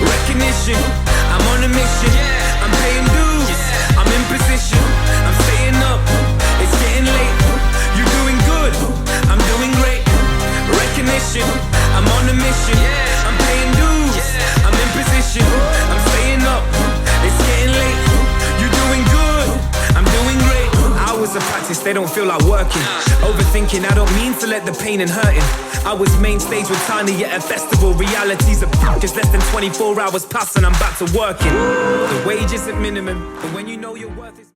recognition. I'm on a mission, I'm paying dues, I'm in position, I'm staying up, it's getting late. You're doing good, I'm doing great. Recognition, I'm on a mission, I'm paying dues, I'm in position, I'm staying up, it's getting late. You're doing good, I'm doing great. Hours of practice, they don't feel like working. Overthinking, I don't mean to let the pain and hurting. I was main stage with Tiny at a festival. Reality's a just less than 24 hours pass and I'm back to working. The wage isn't minimum, but when you know your worth is